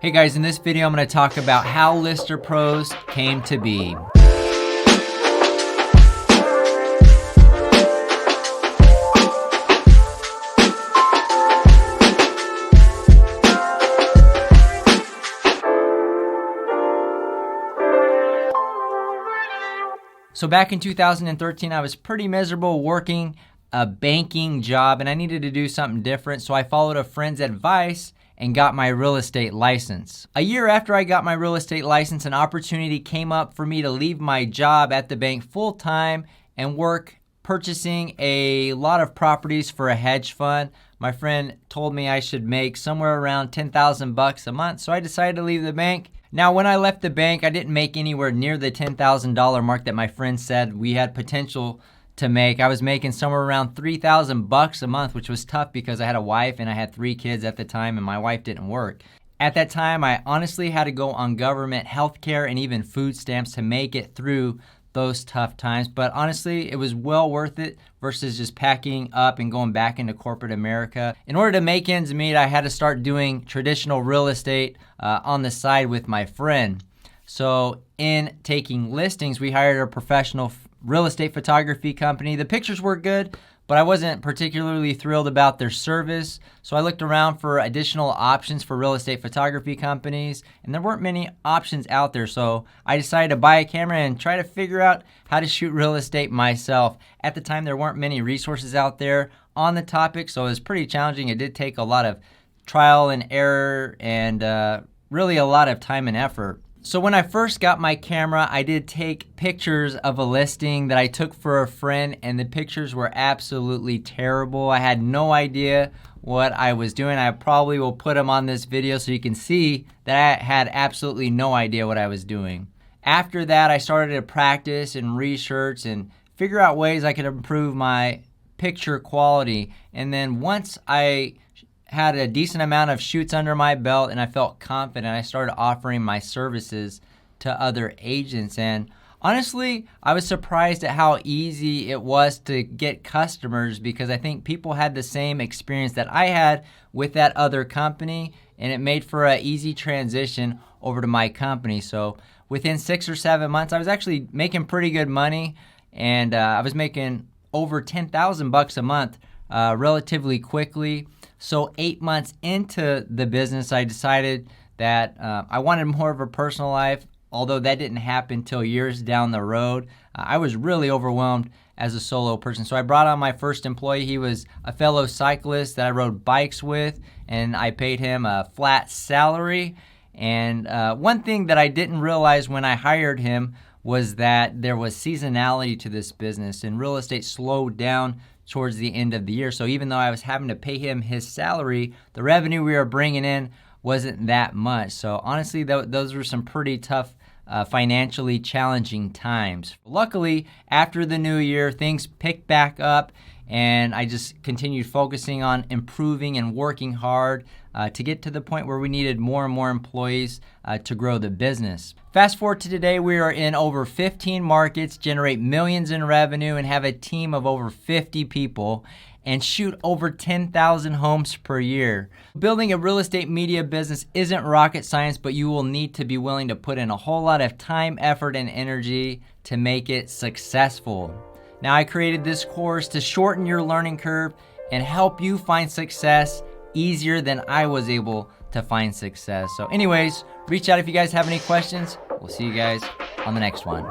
Hey guys, in this video I'm going to talk about how Lister Pros came to be. So back in 2013, I was pretty miserable working a banking job and I needed to do something different. So I followed a friend's advice and got my real estate license. A year after I got my real estate license, an opportunity came up for me to leave my job at the bank full-time and work purchasing a lot of properties for a hedge fund. My friend told me I should make somewhere around $10,000 a month, so I decided to leave the bank. Now, when I left the bank, I didn't make anywhere near the $10,000 mark that my friend said we had potential to make. I was making somewhere around $3,000 a month, which was tough because I had a wife and I had 3 kids at the time and my wife didn't work. At that time, I honestly had to go on government health care and even food stamps to make it through those tough times. But honestly, it was well worth it versus just packing up and going back into corporate America. In order to make ends meet, I had to start doing traditional real estate on the side with my friend. So in taking listings, we hired a professional real estate photography company. The pictures were good, but I wasn't particularly thrilled about their service. So I looked around for additional options for real estate photography companies, and there weren't many options out there. So I decided to buy a camera and try to figure out how to shoot real estate myself. At the time, there weren't many resources out there on the topic, so it was pretty challenging. It did take a lot of trial and error and really a lot of time and effort. So when I first got my camera, I did take pictures of a listing that I took for a friend, and the pictures were absolutely terrible. I had no idea what I was doing. I probably will put them on this video so you can see that I had absolutely no idea what I was doing. After that, I started to practice and research and figure out ways I could improve my picture quality. And then once I had a decent amount of shoots under my belt and I felt confident, I started offering my services to other agents. And honestly, I was surprised at how easy it was to get customers because I think people had the same experience that I had with that other company, and it made for an easy transition over to my company. So within 6 or 7 months, I was actually making pretty good money, and I was making over $10,000 a month relatively quickly. So 8 months into the business, I decided that I wanted more of a personal life, although that didn't happen till years down the road. I was really overwhelmed as a solo person. So I brought on my first employee. He was a fellow cyclist that I rode bikes with, and I paid him a flat salary. And one thing that I didn't realize when I hired him was that there was seasonality to this business, and real estate slowed down towards the end of the year. So even though I was having to pay him his salary, the revenue we were bringing in wasn't that much. So honestly, those were some pretty tough, financially challenging times. Luckily, after the new year, things picked back up, and I just continued focusing on improving and working hard to get to the point where we needed more and more employees to grow the business. Fast forward to today, we are in over 15 markets, generate millions in revenue, and have a team of over 50 people, and shoot over 10,000 homes per year. Building a real estate media business isn't rocket science, but you will need to be willing to put in a whole lot of time, effort, and energy to make it successful. Now, I created this course to shorten your learning curve and help you find success easier than I was able to find success. So anyways, reach out if you guys have any questions. We'll see you guys on the next one.